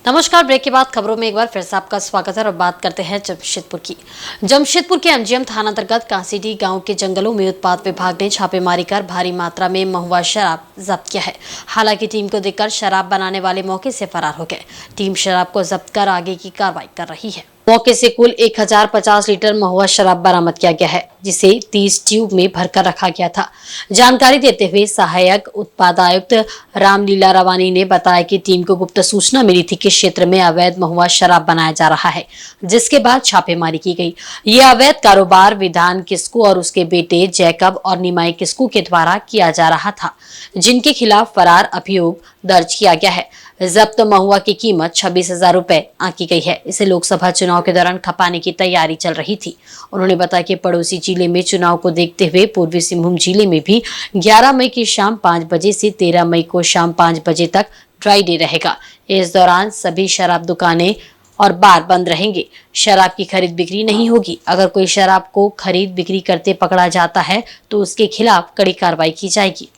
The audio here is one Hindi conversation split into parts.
नमस्कार। ब्रेक के बाद खबरों में एक बार फिर से आपका स्वागत है और बात करते हैं जमशेदपुर की। जमशेदपुर के एमजीएम थाना अंतर्गत कांसीडी गांव के जंगलों में उत्पाद विभाग ने छापेमारी कर भारी मात्रा में महुआ शराब जब्त किया है। हालांकि टीम को देखकर शराब बनाने वाले मौके से फरार हो गए। टीम शराब को जब्त कर आगे की कार्रवाई कर रही है। मौके से कुल 1050 लीटर महुआ शराब बरामद किया गया है, जिसे 30 ट्यूब में भरकर रखा गया था। जानकारी देते हुए सहायक उत्पाद आयुक्त रामलीला रवानी ने बताया कि टीम को गुप्त सूचना मिली थी कि क्षेत्र में अवैध महुआ शराब बनाया जा रहा है, जिसके बाद छापेमारी की गई। ये अवैध कारोबार विधान किस्कू और उसके बेटे जैकब और निमाई किस्कू के द्वारा किया जा रहा था, जिनके खिलाफ फरार अभियोग दर्ज किया गया है। जब्त महुआ की कीमत 26,000 रुपए आंकी गई है। इसे लोकसभा चुनाव के दौरान खपाने की तैयारी चल रही थी। उन्होंने बताया कि पड़ोसी जिले में चुनाव को देखते हुए पूर्वी सिंहभूम जिले में भी 11 मई की शाम 5 बजे से 13 मई को शाम 5 बजे तक ड्राई डे रहेगा। इस दौरान सभी शराब दुकानें और बार बंद रहेंगे। शराब की खरीद बिक्री नहीं होगी। अगर कोई शराब को खरीद बिक्री करते पकड़ा जाता है तो उसके खिलाफ कड़ी कार्रवाई की जाएगी।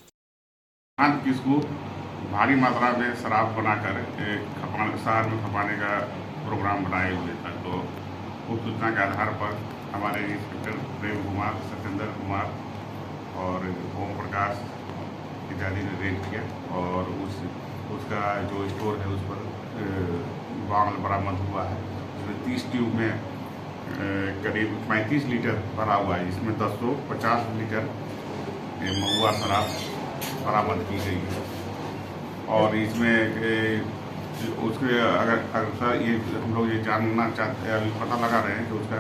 भारी मात्रा में शराब बनाकर शहर में खपाने का प्रोग्राम बनाए हुए था। तो उस सूचना के आधार पर हमारे इंस्पेक्टर प्रेम कुमार, सत्येंद्र कुमार और ओम प्रकाश इत्यादि ने रेड किया और उसका जो स्टोर है उस पर माल बरामद हुआ है। इसमें 30 ट्यूब में करीब 35 लीटर भरा हुआ है, जिसमें 250 लीटर महुआ शराब बरामद की गई है। और इसमें उसके अगर ये हम लोग ये जानना चाहते हैं, अभी पता लगा रहे हैं कि उसका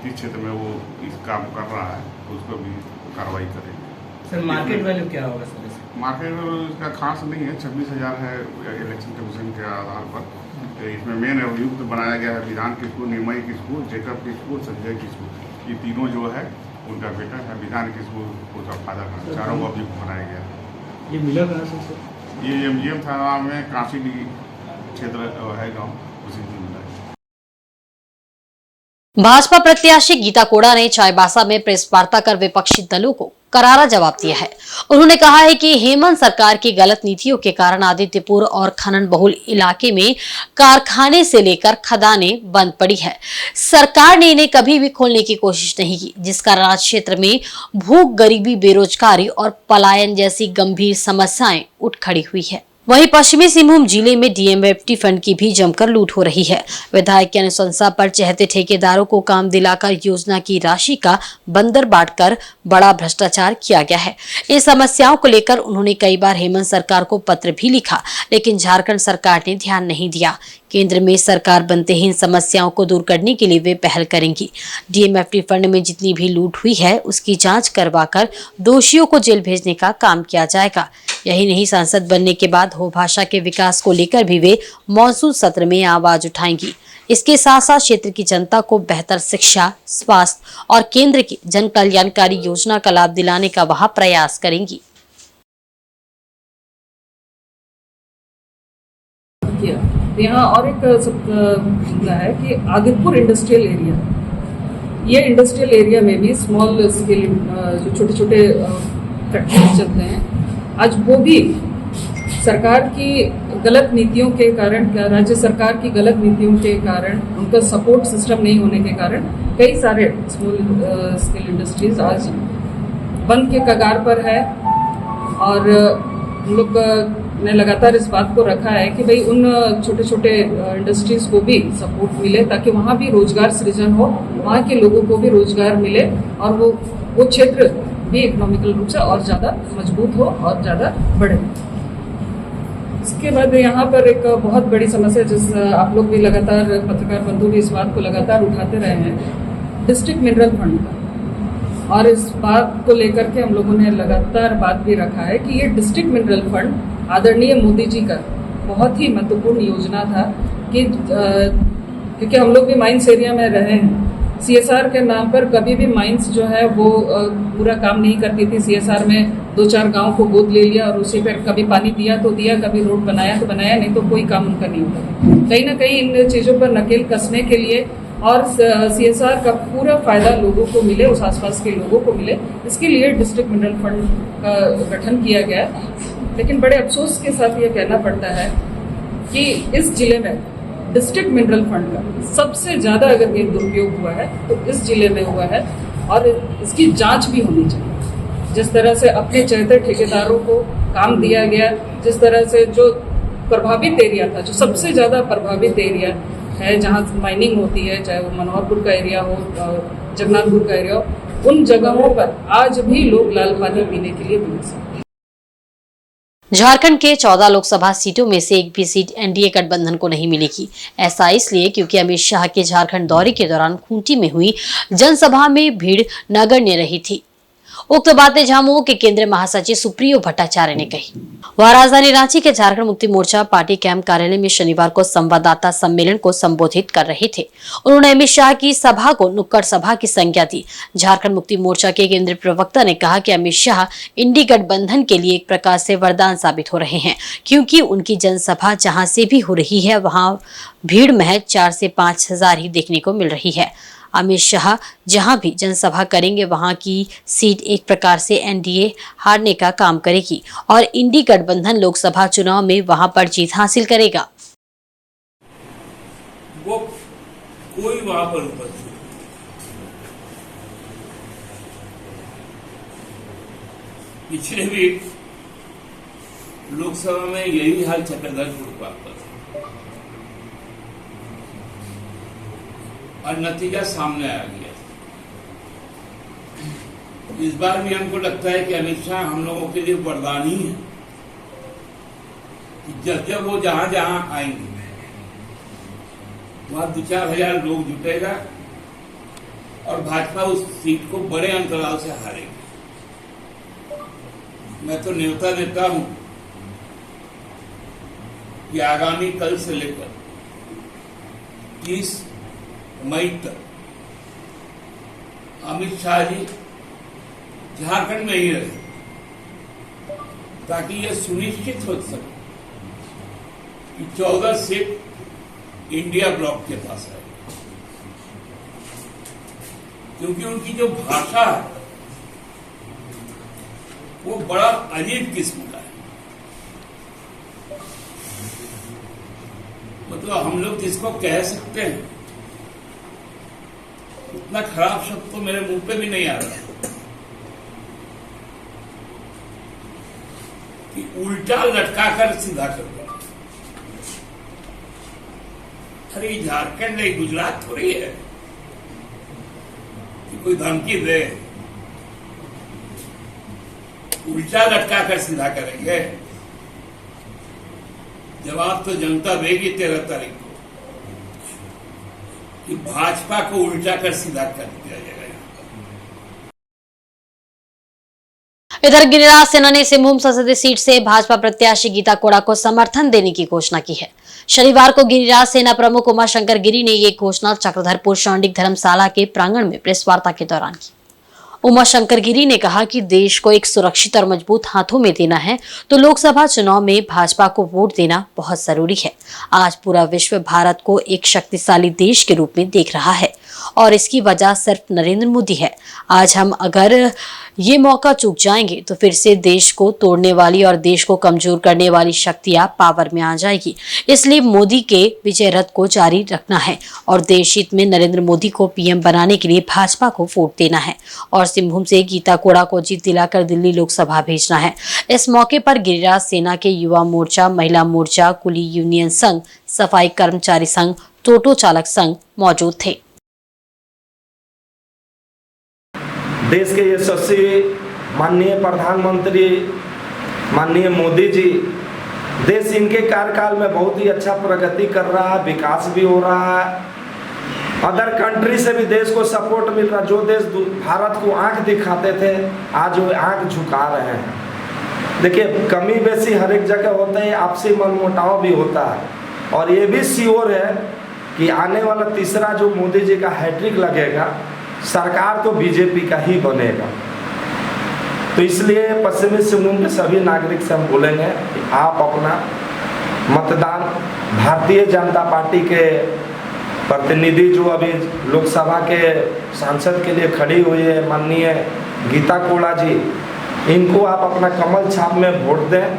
किस क्षेत्र में वो इस काम कर रहा है, तो उसको भी कार्रवाई करेंगे। सर मार्केट वैल्यू क्या होगा सर? मार्केट वैल्यू इसका खास नहीं है, 26,000 है इलेक्शन कमीशन के आधार पर। इसमें मेन अभियुक्त बनाया गया है विधान किस्कू, निमाई किस्कू, जैकब किस्कू, संजय किस्कू। ये तीनों जो है उनका बेटा है। विधान किस्कू उसका फादर है। चारों को अभियुक्त बनाया गया है। ये मिला कहाँ से सर? ये एमजीएम थाना में कांसीडी क्षेत्र है गांव, उसी में मिला है। भाजपा प्रत्याशी गीता कोड़ा ने चाईबासा में प्रेस वार्ता कर विपक्षी दलों को करारा जवाब दिया है। उन्होंने कहा है कि हेमंत सरकार की गलत नीतियों के कारण आदित्यपुर और खनन बहुल इलाके में कारखाने से लेकर खदानें बंद पड़ी है। सरकार ने इन्हें कभी भी खोलने की कोशिश नहीं की, जिस कारण आज क्षेत्र में भूख, गरीबी, बेरोजगारी और पलायन जैसी गंभीर समस्याएं उठ खड़ी हुई है। वहीं पश्चिमी सिंहभूम जिले में डीएमएफटी फंड की भी जमकर लूट हो रही है। विधायक की अनुशंसा पर चहते ठेकेदारों को काम दिलाकर योजना की राशि का बंदर बांटकर बड़ा भ्रष्टाचार किया गया है। इन समस्याओं को लेकर उन्होंने कई बार हेमंत सरकार को पत्र भी लिखा, लेकिन झारखंड सरकार ने ध्यान नहीं दिया। केंद्र में सरकार बनते ही इन समस्याओं को दूर करने के लिए वे पहल करेंगी। डीएमएफटी फंड में जितनी भी लूट हुई है उसकी जांच करवाकर दोषियों को जेल भेजने का काम किया जाएगा। यही नहीं, सांसद बनने के बाद हो भाषा के विकास को लेकर भी वे मॉनसून सत्र में आवाज उठाएंगी। इसके साथ साथ क्षेत्र की जनता को बेहतर शिक्षा, स्वास्थ्य और केंद्र की जन कल्याणकारी योजना का लाभ दिलाने का वह प्रयास करेंगी। यहाँ और एक है कि आदिपुर इंडस्ट्रियल एरिया, ये इंडस्ट्रियल एरिया में भी स्मॉल स्केल जो छोटे छोटे फैक्ट्रीज चलते हैं, आज वो भी सरकार की गलत नीतियों के कारण, राज्य सरकार की गलत नीतियों के कारण, उनका सपोर्ट सिस्टम नहीं होने के कारण कई सारे स्मॉल स्केल इंडस्ट्रीज आज बंद के कगार पर है। और हम लोग ने लगातार इस बात को रखा है कि भाई उन छोटे छोटे इंडस्ट्रीज को भी सपोर्ट मिले, ताकि वहाँ भी रोजगार सृजन हो, वहाँ के लोगों को भी रोजगार मिले और वो क्षेत्र भी इकोनॉमिकल रूप से और ज़्यादा मजबूत हो और ज़्यादा बढ़े। इसके बाद यहाँ पर एक बहुत बड़ी समस्या, जिस आप लोग भी लगातार, पत्रकार बंधु भी इस बात को लगातार उठाते रहे हैं, डिस्ट्रिक्ट मिनरल फंड का। और इस बात को लेकर के हम लोगों ने लगातार बात भी रखा है कि ये डिस्ट्रिक्ट मिनरल फंड आदरणीय मोदी जी का बहुत ही महत्वपूर्ण योजना था कि क्योंकि हम लोग भी माइंस एरिया में रहे हैं। सीएसआर के नाम पर कभी भी माइंस जो है वो पूरा काम नहीं करती थी। सीएसआर में 2-4 गांव को गोद ले लिया और उसी पर कभी पानी दिया तो दिया, कभी रोड बनाया तो बनाया, नहीं तो कोई काम उनका नहीं होता। कहीं ना कहीं इन चीज़ों पर नकेल कसने के लिए और सीएसआर का पूरा फायदा लोगों को मिले, उस आसपास के लोगों को मिले, इसके लिए डिस्ट्रिक्ट मिनरल फंड का गठन किया गया। लेकिन बड़े अफसोस के साथ ये कहना पड़ता है कि इस जिले में डिस्ट्रिक्ट मिनरल फंड का सबसे ज़्यादा अगर कहीं दुरुपयोग हुआ है तो इस जिले में हुआ है, और इसकी जांच भी होनी चाहिए। जिस तरह से अपने चहेते ठेकेदारों को काम दिया गया, जिस तरह से जो प्रभावित एरिया था, जो सबसे ज़्यादा प्रभावित एरिया है जहाँ माइनिंग होती है, चाहे वो मनोहरपुर का एरिया हो, जगन्नाथपुर का एरिया हो, उन जगहों पर आज भी लोग लाल पानी पीने के लिए तरस रहे हैं। झारखंड के 14 लोकसभा सीटों में से एक भी सीट एनडीए गठबंधन को नहीं मिलेगी। ऐसा इसलिए क्योंकि अमित शाह के झारखंड दौरे के दौरान खूंटी में हुई जनसभा में भीड़ नगण्य रही थी। उक्त बातें झामुमो के केंद्रीय महासचिव सुप्रियो भट्टाचार्य ने कही। वह राजधानी रांची के झारखंड मुक्ति मोर्चा पार्टी कैंप कार्यालय में शनिवार को संवाददाता सम्मेलन को संबोधित कर रहे थे। उन्होंने अमित शाह की सभा को नुक्कड़ सभा की संज्ञा दी। झारखंड मुक्ति मोर्चा के केंद्रीय प्रवक्ता ने कहा कि अमित शाह इंडी गठबंधन के लिए एक प्रकार से वरदान साबित हो रहे हैं, क्योंकि उनकी जनसभा जहां से भी हो रही है वहां भीड़ महज 4 से 5 हजार ही देखने को मिल रही है। अमित शाह जहां भी जनसभा करेंगे वहां की सीट एक प्रकार से एनडीए हारने का काम करेगी और इंडी गठबंधन लोकसभा चुनाव में वहां पर जीत हासिल करेगा। वो कोई वहां पर उपस्थित, पिछले भी लोकसभा में यही हाल चक्रधरपुर का था और नतीजा सामने आ गया। इस बार भी हमको लगता है कि अमित शाह हम लोगों के लिए वरदान ही है। जब जब वो जहां जहां आएंगे वहां 2-4 हजार लोग जुटेगा और भाजपा उस सीट को बड़े अंतराल से हारेगी। मैं तो न्योता देता हूं कि आगामी कल से लेकर 30 मई तक अमित शाह जी झारखंड में ही रहे, ताकि यह सुनिश्चित हो सके कि 14 सीट इंडिया ब्लॉक के पास है। क्योंकि उनकी जो भाषा है वो बड़ा अजीब किस्म का है। मतलब हम लोग जिसको कह सकते हैं उतना खराब शब्द तो मेरे मुंह पे भी नहीं आ रहा कि उल्टा लटकाकर सीधा कर दिया। अरे झारखंड नहीं, गुजरात थोड़ी है कि कोई धमकी दे उल्टा लटकाकर सीधा करेंगे। जवाब तो जनता देगी 13 तारीख को कि भाजपा को उल्टा कर सीधा कर दिया जाएगा। इधर गिरिराज सेना ने सिंहभूम संसदीय सीट से भाजपा प्रत्याशी गीता कोड़ा को समर्थन देने की घोषणा की है। शनिवार को गिरिराज सेना प्रमुख उमाशंकर गिरी ने ये घोषणा चक्रधरपुर शौंडिक धर्मशाला के प्रांगण में प्रेस वार्ता के दौरान की। उमाशंकर गिरी ने कहा कि देश को एक सुरक्षित और मजबूत हाथों में देना है तो लोकसभा चुनाव में भाजपा को वोट देना बहुत जरूरी है। आज पूरा विश्व भारत को एक शक्तिशाली देश के रूप में देख रहा है और इसकी वजह सिर्फ नरेंद्र मोदी है। आज हम अगर ये मौका चूक जाएंगे तो फिर से देश को तोड़ने वाली और देश को कमजोर करने वाली शक्तियां पावर में आ जाएगी। इसलिए मोदी के विजय रथ को जारी रखना है और देश हित में नरेंद्र मोदी को पीएम बनाने के लिए भाजपा को वोट देना है और सिंहभूम से गीता कोड़ा को जीत दिलाकर दिल्ली लोकसभा भेजना है। इस मौके पर गिरिराज सेना के युवा मोर्चा, महिला मोर्चा, कुली यूनियन संघ, सफाई कर्मचारी संघ, टोटो चालक संघ मौजूद थे। देश के यशस्वी माननीय प्रधानमंत्री माननीय मोदी जी, देश इनके कार्यकाल में बहुत ही अच्छा प्रगति कर रहा है, विकास भी हो रहा है। अदर कंट्री से भी देश को सपोर्ट मिल रहा है। जो देश भारत को आंख दिखाते थे आज वो आंख झुका रहे हैं। देखिए, कमी बेसी हर एक जगह होता है, आपसी मनमुटाव भी होता है और ये भी श्योर है कि आने वाला तीसरा जो मोदी जी का हैट्रिक लगेगा, सरकार तो बीजेपी का ही बनेगा। तो इसलिए पश्चिमी सिंहभूम के सभी नागरिक से हम बोलेंगे कि आप अपना मतदान भारतीय जनता पार्टी के प्रतिनिधि जो अभी लोकसभा के सांसद के लिए खड़ी हुई है माननीय गीता कोड़ा जी, इनको आप अपना कमल छाप में वोट दें,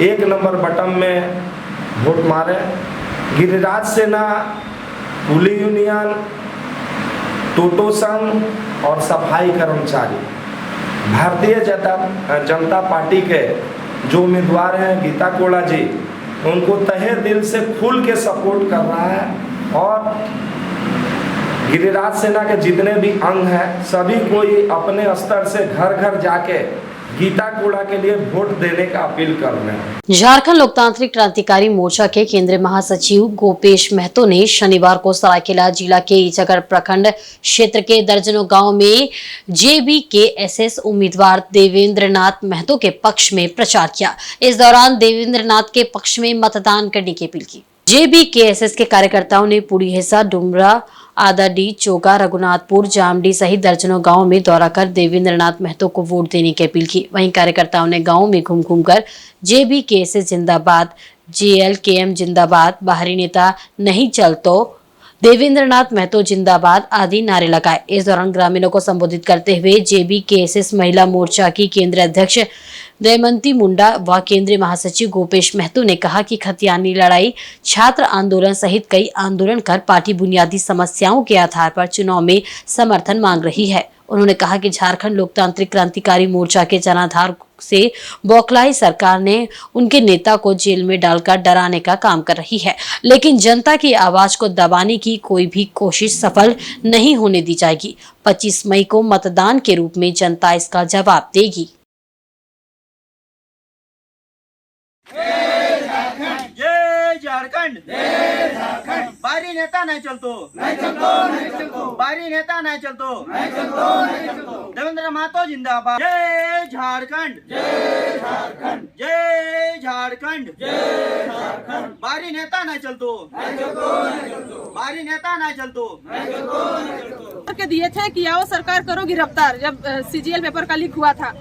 1 नंबर बटन में वोट मारें गिरिराज सेना, पुलिस यूनियन, टोटो संघ और सफाई कर्मचारी भारतीय जनता पार्टी के जो उम्मीदवार हैं गीता कोड़ा जी, उनको तहे दिल से खुल के सपोर्ट कर रहा है। और गिरिराज सेना के जितने भी अंग हैं सभी कोई अपने स्तर से घर घर जाके गीता कोड़ा के लिए वोट देने का अपील कर रहे हैं। झारखंड लोकतांत्रिक क्रांतिकारी मोर्चा के केंद्रीय महासचिव गोपेश महतो ने शनिवार को सरायकेला जिला के ईचागढ़ प्रखंड क्षेत्र के दर्जनों गांव में JBKSS उम्मीदवार देवेंद्र नाथ महतो के पक्ष में प्रचार किया। इस दौरान देवेंद्र नाथ के पक्ष में मतदान करने की अपील की। JBKSS के कार्यकर्ताओं ने पूरी हिस्सा, डुमरा, आदाडी, चोगा, रघुनाथपुर, जामडी सहित दर्जनों गांव में दौरा कर देवेंद्र नाथ महतो को वोट देने की अपील की। वहीं कार्यकर्ताओं ने गांव में घूम घूम कर JBKSS जिंदाबाद, JLKM जिंदाबाद, बाहरी नेता नहीं चल तो देवेंद्र नाथ महतो जिंदाबाद आदि नारे लगाए। इस दौरान ग्रामीणों को संबोधित करते हुए JBKSS महिला मोर्चा की केंद्रीय अध्यक्ष दयमंती मुंडा व केंद्रीय महासचिव गोपेश महतो ने कहा कि खतियानी लड़ाई, छात्र आंदोलन सहित कई आंदोलन कर पार्टी बुनियादी समस्याओं के आधार पर चुनाव में समर्थन मांग रही है। उन्होंने कहा कि झारखंड लोकतांत्रिक क्रांतिकारी मोर्चा के जनाधार से बौखलाई सरकार ने उनके नेता को जेल में डालकर डराने का काम कर रही है, लेकिन जनता की आवाज को दबाने की कोई भी कोशिश सफल नहीं होने दी जाएगी। 25 मई को मतदान के रूप में जनता इसका जवाब देगी। जय झारखंड, बारी नेता नहीं चलतो, बारी नेता नहीं चलतो, देवेंद्र महतो जिंदाबाद। जय झारखंड, जय झारखंड, बारी नेता नहीं चलतो, बारी नेता नहीं चलतो। के दिए थे कि आओ सरकार करो गिरफ्तार, जब CGL पेपर का लीक हुआ था,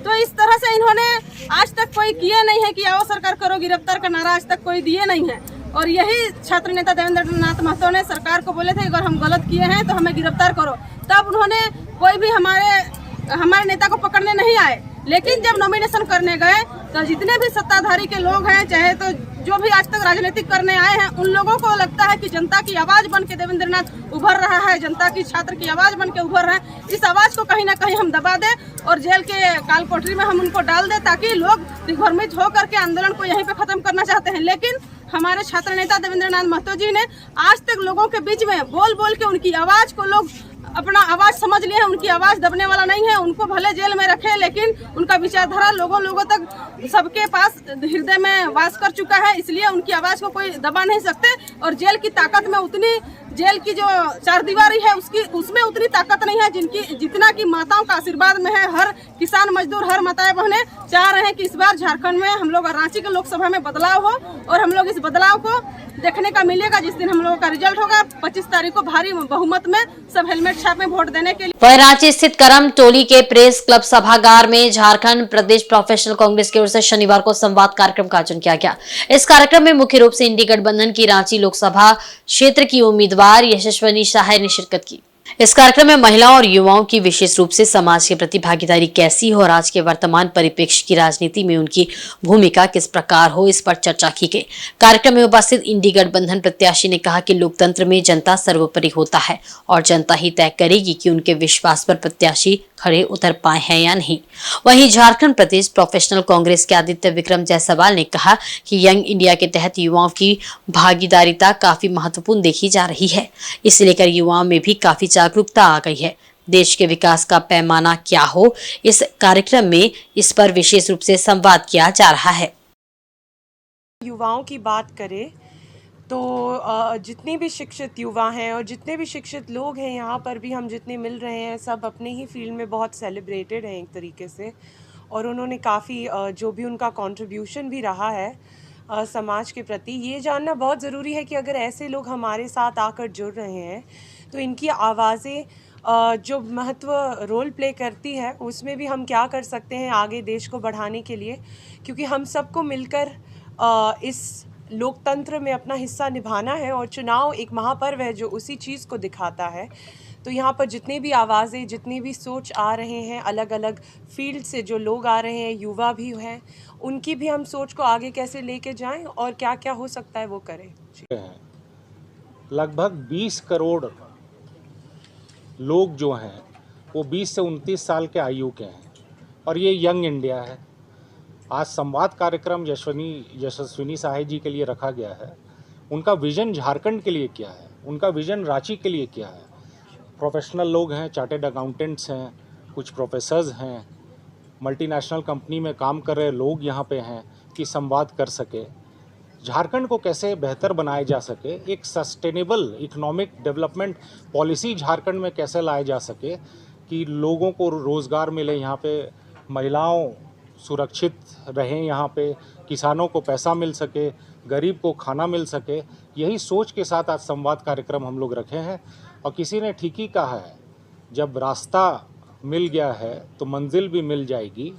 तो इस तरह से इन्होंने आज तक कोई किए नहीं है कि आओ सरकार करो गिरफ्तार का नारा आज तक कोई दिए नहीं है। और यही छात्र नेता देवेंद्र नाथ महतो ने सरकार को बोले थे अगर हम गलत किए हैं तो हमें गिरफ्तार करो, तब उन्होंने कोई भी हमारे नेता को पकड़ने नहीं आए। लेकिन जब नॉमिनेशन करने गए तो जितने भी सत्ताधारी के लोग हैं, चाहे तो जो भी आज तक राजनीतिक करने आए हैं, उन लोगों को लगता है कि जनता की आवाज बन के देवेंद्र नाथ उभर रहा है, जनता की छात्र की आवाज बन के उभर रहा है। इस आवाज को कहीं ना कहीं हम दबा दें और जेल के काल कोठरी में हम उनको डाल दें, ताकि लोग दिग्भ्रमित होकर के आंदोलन को यहीं पे खत्म करना चाहते हैं। लेकिन हमारे छात्र नेता देवेंद्र नाथ महतो जी ने आज तक लोगों के बीच में बोल बोल के उनकी आवाज को लोग अपना आवाज समझ लिए हैं। उनकी आवाज दबने वाला नहीं है। उनको भले जेल में रखे, लेकिन उनका विचारधारा लोगों तक सबके पास हृदय में वास कर चुका है, इसलिए उनकी आवाज को कोई दबा नहीं सकते। और जेल की ताकत में उतनी, जेल की जो चारदीवारी है उसमें उतनी ताकत नहीं है जितना कि माताओं का आशीर्वाद में है। हर किसान मजदूर, हर माताएं बहनें चाह रहे हैं कि इस बार झारखंड में हम लोग रांची के लोकसभा में बदलाव हो, और हम लोग इस बदलाव को देखने का मिलेगा जिस दिन हम लोगों का रिजल्ट होगा 25 तारीख को भारी बहुमत में सब हेलमेट छापे वोट देने के लिए। वहीं रांची स्थित करम टोली के प्रेस क्लब सभागार में झारखंड प्रदेश प्रोफेशनल कांग्रेस की ओर से शनिवार को संवाद कार्यक्रम का आयोजन किया गया। इस कार्यक्रम में मुख्य रूप से इंडी गठबंधन की रांची लोकसभा क्षेत्र की उम्मीदवार यशस्विनी शाह ने शिरकत की। इस कार्यक्रम में महिलाओं और युवाओं की विशेष रूप से समाज के प्रति भागीदारी कैसी हो और आज के वर्तमान परिप्रेक्ष्य की राजनीति में उनकी भूमिका किस प्रकार हो, इस पर चर्चा की गई। कार्यक्रम में उपस्थित इंडी गठबंधन प्रत्याशी ने कहा कि लोकतंत्र में जनता सर्वोपरि होता है और जनता ही तय करेगी कि उनके विश्वास पर प्रत्याशी खड़े उतर पाए हैं या नहीं। वहीं झारखंड प्रदेश प्रोफेशनल कांग्रेस के आदित्य विक्रम जायसवाल ने कहा कि यंग इंडिया के तहत युवाओं की भागीदारिता काफी महत्वपूर्ण देखी जा रही है। इसे लेकर युवाओं में भी काफी जागरूकता आ गई है। देश के विकास का पैमाना क्या हो, इस कार्यक्रम में इस पर विशेष रूप से संवाद किया जा रहा है। युवाओं की बात करें तो जितने भी शिक्षित युवा हैं और जितने भी शिक्षित लोग हैं यहाँ पर भी हम जितने मिल रहे हैं, सब अपने ही फील्ड में बहुत सेलिब्रेटेड हैं एक तरीके से। और उन्होंने काफ़ी जो भी उनका कंट्रीब्यूशन भी रहा है समाज के प्रति, ये जानना बहुत ज़रूरी है कि अगर ऐसे लोग हमारे साथ आकर जुड़ रहे हैं तो इनकी आवाज़ें जो महत्व रोल प्ले करती है उसमें भी हम क्या कर सकते हैं आगे देश को बढ़ाने के लिए, क्योंकि हम सबको मिलकर इस लोकतंत्र में अपना हिस्सा निभाना है और चुनाव एक महापर्व है जो उसी चीज़ को दिखाता है। तो यहाँ पर जितनी भी आवाज़ें, जितनी भी सोच आ रहे हैं, अलग अलग फील्ड से जो लोग आ रहे हैं, युवा भी हैं, उनकी भी हम सोच को आगे कैसे लेके जाएं और क्या क्या हो सकता है वो करें। लगभग 20 करोड़ लोग जो हैं वो 20 से 29 साल के आयु के हैं और ये यंग इंडिया है। आज संवाद कार्यक्रम यशस्विनी साहे जी के लिए रखा गया है। उनका विज़न झारखंड के लिए क्या है, उनका विज़न रांची के लिए क्या है। प्रोफेशनल लोग हैं, चार्टेड अकाउंटेंट्स हैं, कुछ प्रोफेसर्स हैं, मल्टीनेशनल कंपनी में काम कर रहे लोग यहाँ पे हैं कि संवाद कर सके, झारखंड को कैसे बेहतर बनाया जा सके, एक sustainable economic development policy Jharkhand में कैसे लाया जा सके कि लोगों को रोज़गार मिले, यहाँ पे महिलाओं सुरक्षित रहें, यहाँ पे किसानों को पैसा मिल सके, गरीब को खाना मिल सके। यही सोच के साथ आज संवाद कार्यक्रम हम लोग रखे हैं। और किसी ने ठीक ही कहा है, जब रास्ता मिल गया है तो मंजिल भी मिल जाएगी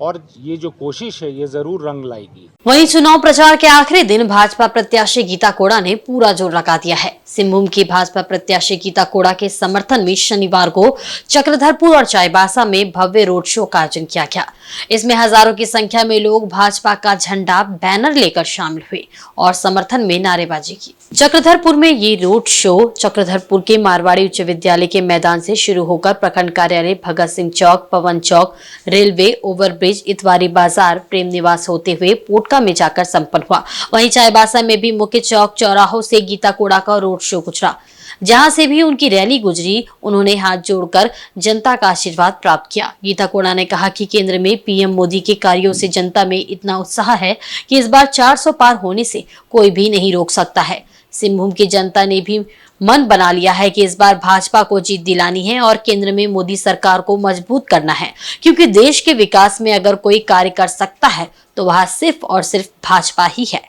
और ये जो कोशिश है ये जरूर रंग लाएगी। वहीं चुनाव प्रचार के आखिरी दिन भाजपा प्रत्याशी गीता कोड़ा ने पूरा जोर लगा दिया है। सिंहभूम की भाजपा प्रत्याशी गीता कोड़ा के समर्थन में शनिवार को चक्रधरपुर और चाईबासा में भव्य रोड शो का आयोजन किया गया। इसमें हजारों की संख्या में लोग भाजपा का झंडा, बैनर लेकर शामिल हुए और समर्थन में नारेबाजी की। चक्रधरपुर में ये रोड शो चक्रधरपुर के मारवाड़ी उच्च विद्यालय के मैदान से शुरू होकर प्रखंड कार्यालय, भगत सिंह चौक, पवन चौक, रेलवे ओवरब्रिज, इतवारी बाजार, प्रेम निवास होते हुए पोटका में जाकर संपन्न हुआ। वहीं चाईबासा में भी मुख्य चौक चौराहों से गीता कोड़ा का रोड शो गुजरा, जहां से भी उनकी रैली गुजरी। उन्होंने हाथ जोड़कर जनता का आशीर्वाद प्राप्त किया। गीता कोड़ा ने कहा कि केंद्र में पीएम मोदी के कार्यों से जनता में इतना उत्साह है कि इस बार 400 पार होने से कोई भी नहीं रोक सकता है। सिंहभूम की जनता ने भी मन बना लिया है कि इस बार भाजपा को जीत दिलानी है और केंद्र में मोदी सरकार को मजबूत करना है, क्योंकि देश के विकास में अगर कोई कार्य कर सकता है तो वह सिर्फ और सिर्फ भाजपा ही है।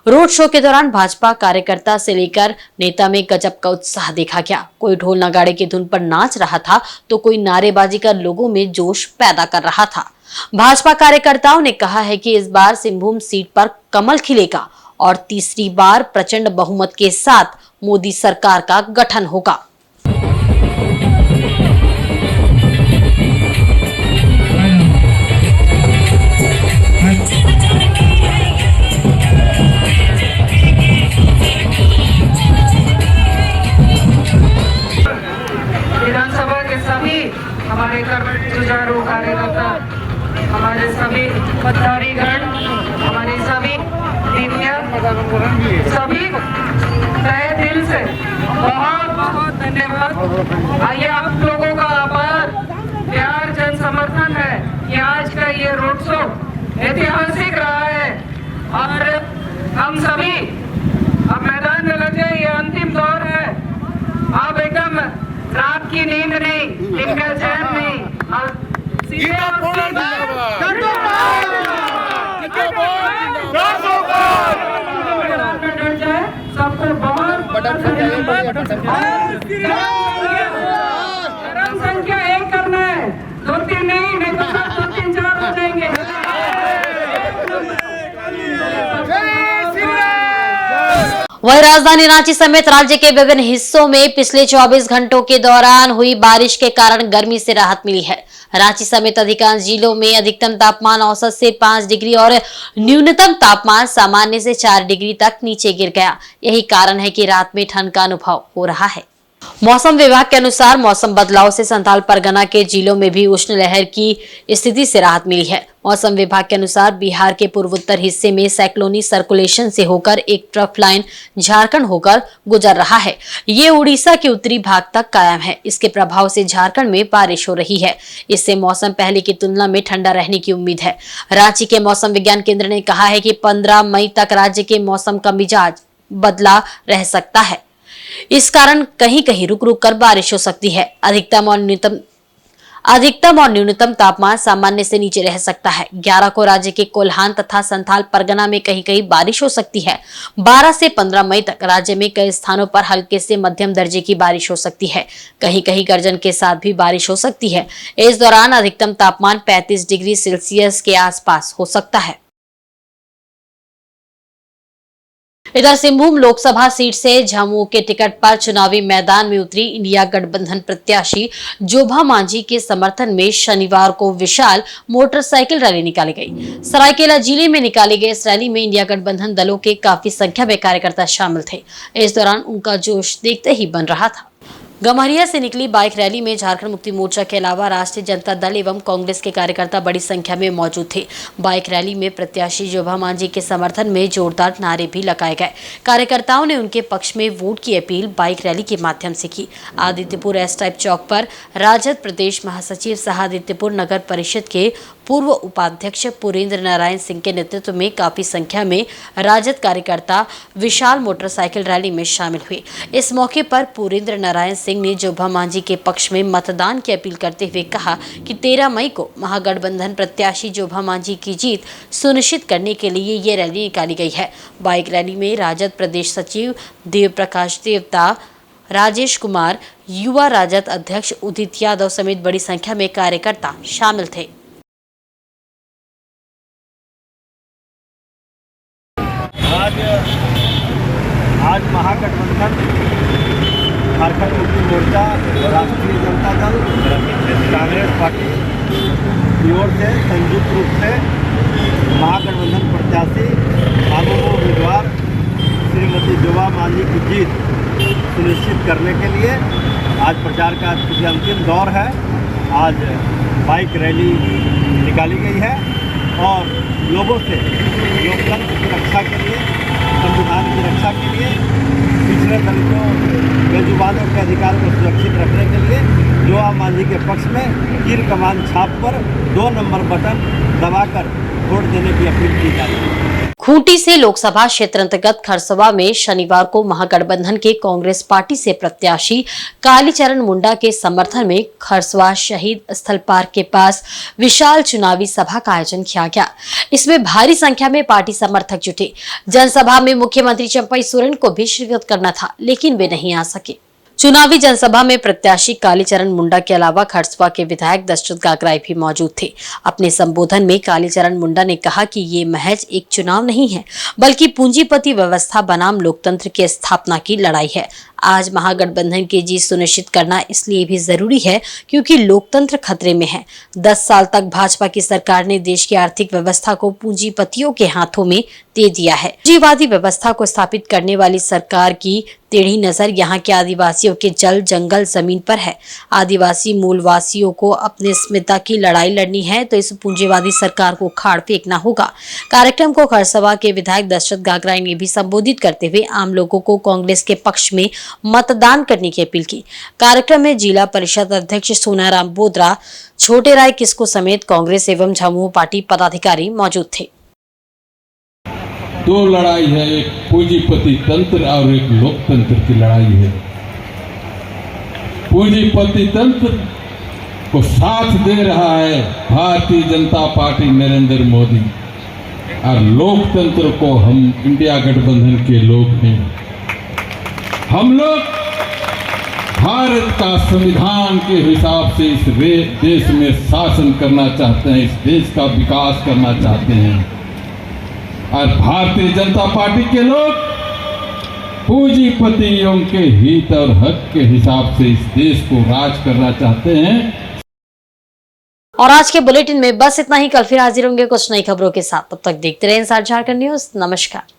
रोड शो के दौरान भाजपा कार्यकर्ता से लेकर नेता में गजब का उत्साह देखा गया। कोई ढोल नगाड़े की धुन पर नाच रहा था तो कोई नारेबाजी कर लोगों में जोश पैदा कर रहा था। भाजपा कार्यकर्ताओं ने कहा है कि इस बार सिंहभूम सीट पर कमल खिलेगा और तीसरी बार प्रचंड बहुमत के साथ मोदी सरकार का गठन होगा। विधानसभा के सभी हमारे जुझारू कार्यकर्ता, हमारे सभी पदाधिकारी, हमारी सभी सभी तहे दिल से बहुत बहुत धन्यवाद। आइए, आप लोगों का आभार, प्यार, जन समर्थन है कि आज का ये रोड शो ऐतिहासिक रहा है और हम सभी अब मैदान में लग जाए। ये अंतिम दौर है। अब एकदम रात की नींद नहीं, दिन का चैन नहीं, सबको बहुत संख्या एक करना है, 2-3 नहीं तो 2-3-4 हो जाएंगे। वहीं राजधानी रांची समेत राज्य के विभिन्न हिस्सों में पिछले 24 घंटों के दौरान हुई बारिश के कारण गर्मी से राहत मिली है। रांची समेत अधिकांश जिलों में अधिकतम तापमान औसत से 5 डिग्री और न्यूनतम तापमान सामान्य से 4 डिग्री तक नीचे गिर गया। यही कारण है कि रात में ठंड का अनुभव हो रहा है। मौसम विभाग के अनुसार मौसम बदलाव से संथाल परगना के जिलों में भी उष्ण लहर की स्थिति से राहत मिली है। मौसम विभाग के अनुसार बिहार के पूर्वोत्तर हिस्से में साइक्लोनिक सर्कुलेशन से होकर एक ट्रफ लाइन झारखंड होकर गुजर रहा है। ये उड़ीसा के उत्तरी भाग तक कायम है। इसके प्रभाव से झारखंड में बारिश हो रही है। इससे मौसम पहले की तुलना में ठंडा रहने की उम्मीद है। रांची के मौसम विज्ञान केंद्र ने कहा है कि 15 मई तक राज्य के मौसम का मिजाज बदला रह सकता है। इस कारण कहीं कहीं रुक रुक कर बारिश हो सकती है। अधिकतम और न्यूनतम तापमान सामान्य से नीचे रह सकता है। 11 को राज्य के कोल्हान तथा संथाल परगना में कहीं कहीं बारिश हो सकती है। 12 से 15 मई तक राज्य में कई स्थानों पर हल्के से मध्यम दर्जे की बारिश हो सकती है। कहीं कहीं गर्जन के साथ भी बारिश हो सकती है। इस दौरान अधिकतम तापमान 35 डिग्री सेल्सियस के आसपास हो सकता है। इधर सिंहभूम लोकसभा सीट से झामुमो के टिकट पर चुनावी मैदान में उतरी इंडिया गठबंधन प्रत्याशी जोभा मांझी के समर्थन में शनिवार को विशाल मोटरसाइकिल रैली निकाली गई। सरायकेला जिले में निकाली गई इस रैली में इंडिया गठबंधन दलों के काफी संख्या में कार्यकर्ता शामिल थे। इस दौरान उनका जोश देखते ही बन रहा था। गम्हरिया से निकली बाइक रैली में झारखंड मुक्ति मोर्चा के अलावा राष्ट्रीय जनता दल एवं कांग्रेस के कार्यकर्ता बड़ी संख्या में मौजूद थे। बाइक रैली में प्रत्याशी जोभा मांझी के समर्थन में जोरदार नारे भी लगाए गए। कार्यकर्ताओं ने उनके पक्ष में वोट की अपील बाइक रैली के माध्यम से की। आदित्यपुर एस टाइप चौक पर राजद प्रदेश महासचिव सह आदित्यपुर नगर परिषद के पूर्व उपाध्यक्ष पुरेंद्र नारायण सिंह के नेतृत्व में काफी संख्या में राजद कार्यकर्ता विशाल मोटरसाइकिल रैली में शामिल हुए। इस मौके पर पुरेंद्र नारायण सिंह ने जोभा मांझी के पक्ष में मतदान की अपील करते हुए कहा कि 13 मई को महागठबंधन प्रत्याशी जोभा मांझी की जीत सुनिश्चित करने के लिए ये रैली निकाली गई है। बाइक रैली में राजद प्रदेश सचिव देव प्रकाश देवता, राजेश कुमार, युवा राजद अध्यक्ष उदित यादव समेत बड़ी संख्या में कार्यकर्ता शामिल थे। आज महागठबंधन झारखंड मुक्ति मोर्चा, राष्ट्रीय जनता दल, कांग्रेस पार्टी की ओर से संयुक्त रूप से महागठबंधन प्रत्याशी झामुमो उम्मीदवार श्रीमती जोभा मांझी की जीत सुनिश्चित करने के लिए आज प्रचार का अंतिम दौर है। आज बाइक रैली निकाली गई है और लोगों से लोकतंत्र की रक्षा के लिए, संविधान की रक्षा के लिए, पिछड़े दलितों बेजुबानों के अधिकार को सुरक्षित रखने के लिए जोभा मांझी के पक्ष में तीर कमान छाप पर 2 नंबर बटन दबाकर वोट देने की अपील की जा रही है। खूंटी से लोकसभा क्षेत्र अंतर्गत खरसवा में शनिवार को महागठबंधन के कांग्रेस पार्टी से प्रत्याशी कालीचरण मुंडा के समर्थन में खरसवा शहीद स्थल पार्क के पास विशाल चुनावी सभा का आयोजन किया गया। इसमें भारी संख्या में पार्टी समर्थक जुटे। जनसभा में मुख्यमंत्री चंपई सोरेन को भी शिरकत करना था, लेकिन वे नहीं आ सके। चुनावी जनसभा में प्रत्याशी कालीचरण मुंडा के अलावा खरसवा के विधायक दशरथ गागराई भी मौजूद थे। अपने संबोधन में कालीचरण मुंडा ने कहा कि ये महज एक चुनाव नहीं है, बल्कि पूंजीपति व्यवस्था बनाम लोकतंत्र की स्थापना की लड़ाई है। आज महागठबंधन की जीत सुनिश्चित करना इसलिए भी जरूरी है क्योंकि लोकतंत्र खतरे में है। 10 साल तक भाजपा की सरकार ने देश की आर्थिक व्यवस्था को पूंजीपतियों के हाथों में दे दिया है। पूंजीवादी व्यवस्था को स्थापित करने वाली सरकार की टेढ़ी नजर यहाँ के आदिवासियों के जल जंगल जमीन पर है। आदिवासी मूलवासियों को अपने अस्मिता की लड़ाई लड़नी है तो इस पूंजीवादी सरकार को खाड़ फेंकना होगा। कार्यक्रम को खरसवा के विधायक दशरथ गागराई ने भी संबोधित करते हुए आम लोगों को कांग्रेस के पक्ष में मतदान करने की अपील की। कार्यक्रम में जिला परिषद अध्यक्ष सोनाराम बोदरा, छोटे राय किस्को समेत कांग्रेस एवं झामुमो पार्टी पदाधिकारी मौजूद थे। 2 लड़ाई है, एक पूंजीपति तंत्र और एक लोकतंत्र की लड़ाई है। पूंजीपति तंत्र को साथ दे रहा है भारतीय जनता पार्टी नरेंद्र मोदी और लोकतंत्र को हम इंडिया गठबंधन के लोग हैं। हम लोग भारत का संविधान के हिसाब से इस देश में शासन करना चाहते हैं, इस देश का विकास करना चाहते हैं और भारतीय जनता पार्टी के लोग पूंजीपतियों के हित और हक के हिसाब से इस देश को राज करना चाहते हैं। और आज के बुलेटिन में बस इतना ही। कल फिर हाजिर होंगे कुछ नई खबरों के साथ। तब तक देखते रहे इंसाइड झारखंड न्यूज। नमस्कार।